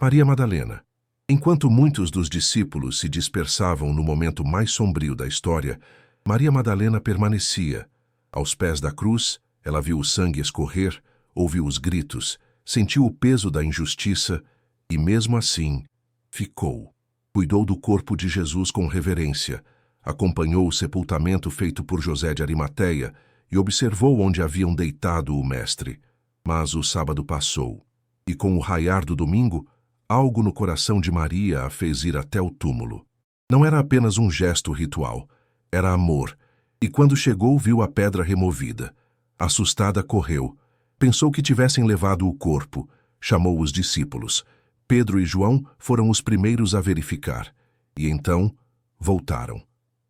Maria Madalena. Enquanto muitos dos discípulos se dispersavam no momento mais sombrio da história, Maria Madalena permanecia. Aos pés da cruz, ela viu o sangue escorrer, ouviu os gritos, sentiu o peso da injustiça e, mesmo assim, ficou. Cuidou do corpo de Jesus com reverência, acompanhou o sepultamento feito por José de Arimateia e observou onde haviam deitado o Mestre. Mas o sábado passou, e com o raiar do domingo, algo no coração de Maria a fez ir até o túmulo. Não era apenas um gesto ritual, era amor, e quando chegou viu a pedra removida. Assustada, correu. Pensou que tivessem levado o corpo. Chamou os discípulos. Pedro e João foram os primeiros a verificar. E então, voltaram.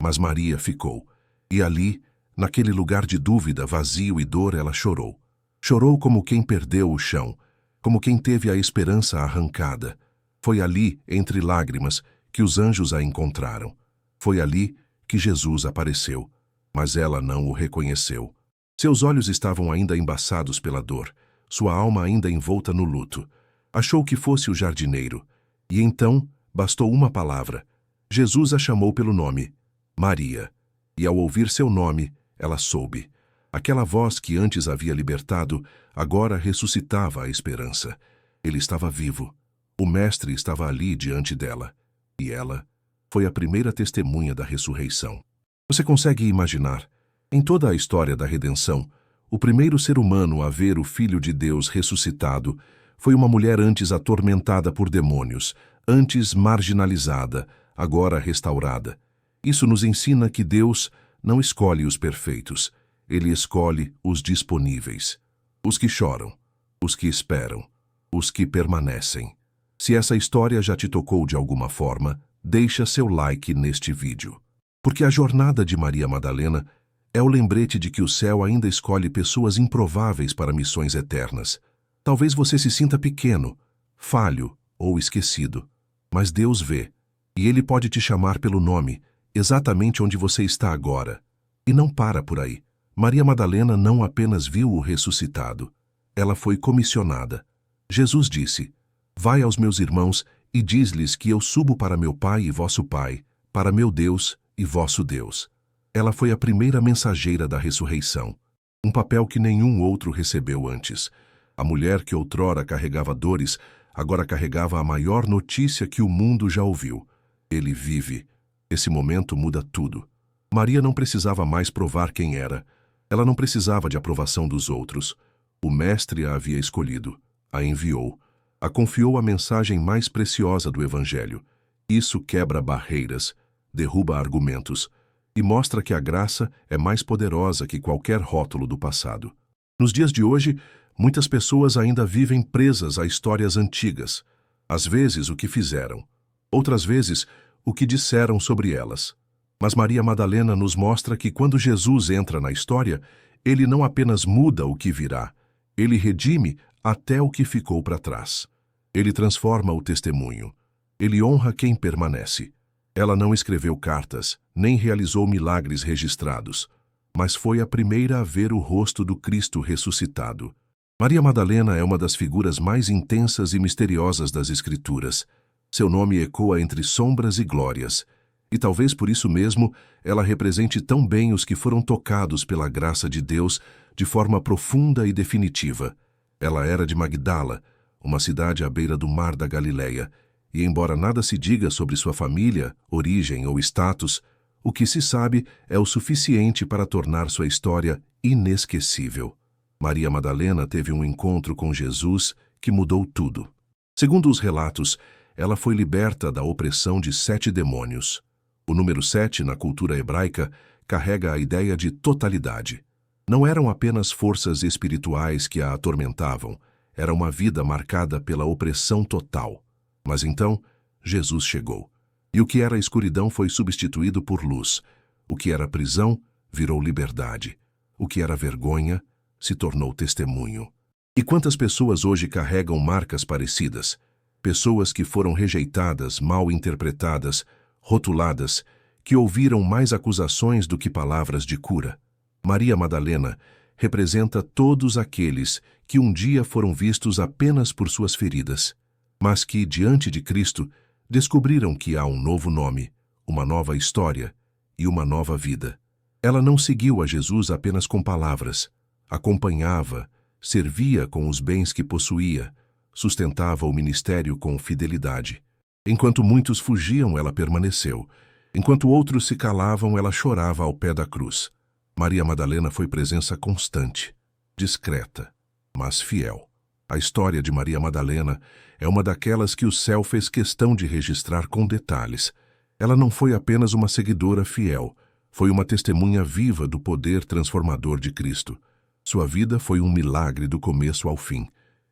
Mas Maria ficou. E ali, naquele lugar de dúvida, vazio e dor, ela chorou. Chorou como quem perdeu o chão, como quem teve a esperança arrancada. Foi ali, entre lágrimas, que os anjos a encontraram. Foi ali que Jesus apareceu, mas ela não o reconheceu. Seus olhos estavam ainda embaçados pela dor, sua alma ainda envolta no luto. Achou que fosse o jardineiro, e então bastou uma palavra. Jesus a chamou pelo nome, Maria, e ao ouvir seu nome, ela soube. Aquela voz que antes havia libertado, agora ressuscitava a esperança. Ele estava vivo. O Mestre estava ali diante dela. E ela foi a primeira testemunha da ressurreição. Você consegue imaginar? Em toda a história da redenção, o primeiro ser humano a ver o Filho de Deus ressuscitado foi uma mulher antes atormentada por demônios, antes marginalizada, agora restaurada. Isso nos ensina que Deus não escolhe os perfeitos. Ele escolhe os disponíveis, os que choram, os que esperam, os que permanecem. Se essa história já te tocou de alguma forma, deixa seu like neste vídeo. Porque a jornada de Maria Madalena é o lembrete de que o céu ainda escolhe pessoas improváveis para missões eternas. Talvez você se sinta pequeno, falho ou esquecido, mas Deus vê, e Ele pode te chamar pelo nome, exatamente onde você está agora. E não para por aí. Maria Madalena não apenas viu o ressuscitado, ela foi comissionada. Jesus disse, vai aos meus irmãos e diz-lhes que eu subo para meu Pai e vosso Pai, para meu Deus e vosso Deus. Ela foi a primeira mensageira da ressurreição, um papel que nenhum outro recebeu antes. A mulher que outrora carregava dores, agora carregava a maior notícia que o mundo já ouviu. Ele vive. Esse momento muda tudo. Maria não precisava mais provar quem era. Ela não precisava de aprovação dos outros. O Mestre a havia escolhido, a enviou, a confiou a mensagem mais preciosa do Evangelho. Isso quebra barreiras, derruba argumentos e mostra que a graça é mais poderosa que qualquer rótulo do passado. Nos dias de hoje, muitas pessoas ainda vivem presas a histórias antigas. Às vezes o que fizeram, outras vezes o que disseram sobre elas. Mas Maria Madalena nos mostra que quando Jesus entra na história, ele não apenas muda o que virá, ele redime até o que ficou para trás. Ele transforma o testemunho. Ele honra quem permanece. Ela não escreveu cartas, nem realizou milagres registrados, mas foi a primeira a ver o rosto do Cristo ressuscitado. Maria Madalena é uma das figuras mais intensas e misteriosas das Escrituras. Seu nome ecoa entre sombras e glórias. E talvez por isso mesmo ela represente tão bem os que foram tocados pela graça de Deus de forma profunda e definitiva. Ela era de Magdala, uma cidade à beira do mar da Galileia, e embora nada se diga sobre sua família, origem ou status, o que se sabe é o suficiente para tornar sua história inesquecível. Maria Madalena teve um encontro com Jesus que mudou tudo. Segundo os relatos, ela foi liberta da opressão de 7 demônios. O número 7, na cultura hebraica, carrega a ideia de totalidade. Não eram apenas forças espirituais que a atormentavam, era uma vida marcada pela opressão total. Mas então, Jesus chegou. E o que era escuridão foi substituído por luz. O que era prisão virou liberdade. O que era vergonha se tornou testemunho. E quantas pessoas hoje carregam marcas parecidas? Pessoas que foram rejeitadas, mal interpretadas, rotuladas, que ouviram mais acusações do que palavras de cura. Maria Madalena representa todos aqueles que um dia foram vistos apenas por suas feridas. mas que, diante de Cristo, descobriram que há um novo nome, uma nova história e uma nova vida. Ela não seguiu a Jesus apenas com palavras, acompanhava, servia com os bens que possuía, sustentava o ministério com fidelidade. Enquanto muitos fugiam, ela permaneceu. Enquanto outros se calavam, ela chorava ao pé da cruz. Maria Madalena foi presença constante, discreta, mas fiel. A história de Maria Madalena é uma daquelas que o céu fez questão de registrar com detalhes. Ela não foi apenas uma seguidora fiel, foi uma testemunha viva do poder transformador de Cristo. Sua vida foi um milagre do começo ao fim,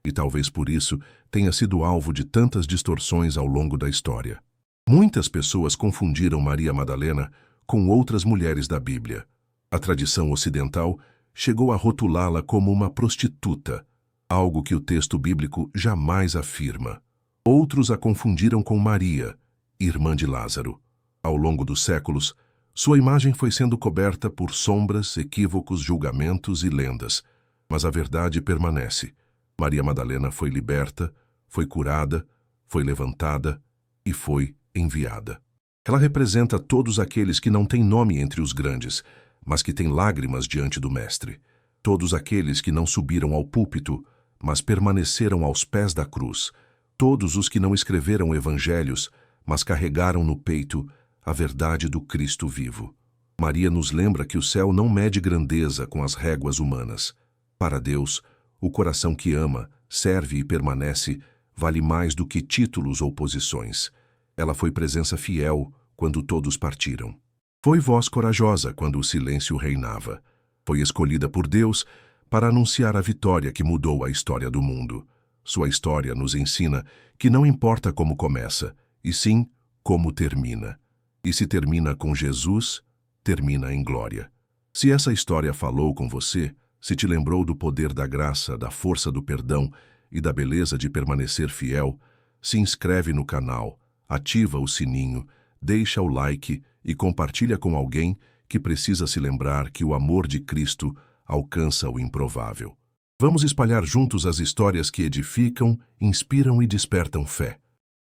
e talvez por isso tenha sido alvo de tantas distorções ao longo da história. Muitas pessoas confundiram Maria Madalena com outras mulheres da Bíblia. A tradição ocidental chegou a rotulá-la como uma prostituta, algo que o texto bíblico jamais afirma. Outros a confundiram com Maria, irmã de Lázaro. Ao longo dos séculos, sua imagem foi sendo coberta por sombras, equívocos, julgamentos e lendas, mas a verdade permanece. Maria Madalena foi liberta, foi curada, foi levantada e foi enviada. Ela representa todos aqueles que não têm nome entre os grandes, mas que têm lágrimas diante do Mestre. Todos aqueles que não subiram ao púlpito, mas permaneceram aos pés da cruz. Todos os que não escreveram evangelhos, mas carregaram no peito a verdade do Cristo vivo. Maria nos lembra que o céu não mede grandeza com as réguas humanas. Para Deus, o coração que ama, serve e permanece, vale mais do que títulos ou posições. Ela foi presença fiel quando todos partiram. Foi voz corajosa quando o silêncio reinava. Foi escolhida por Deus para anunciar a vitória que mudou a história do mundo. Sua história nos ensina que não importa como começa, e sim como termina. E se termina com Jesus, termina em glória. Se essa história falou com você, se te lembrou do poder da graça, da força do perdão e da beleza de permanecer fiel, se inscreve no canal, ativa o sininho, deixa o like e compartilha com alguém que precisa se lembrar que o amor de Cristo alcança o improvável. Vamos espalhar juntos as histórias que edificam, inspiram e despertam fé.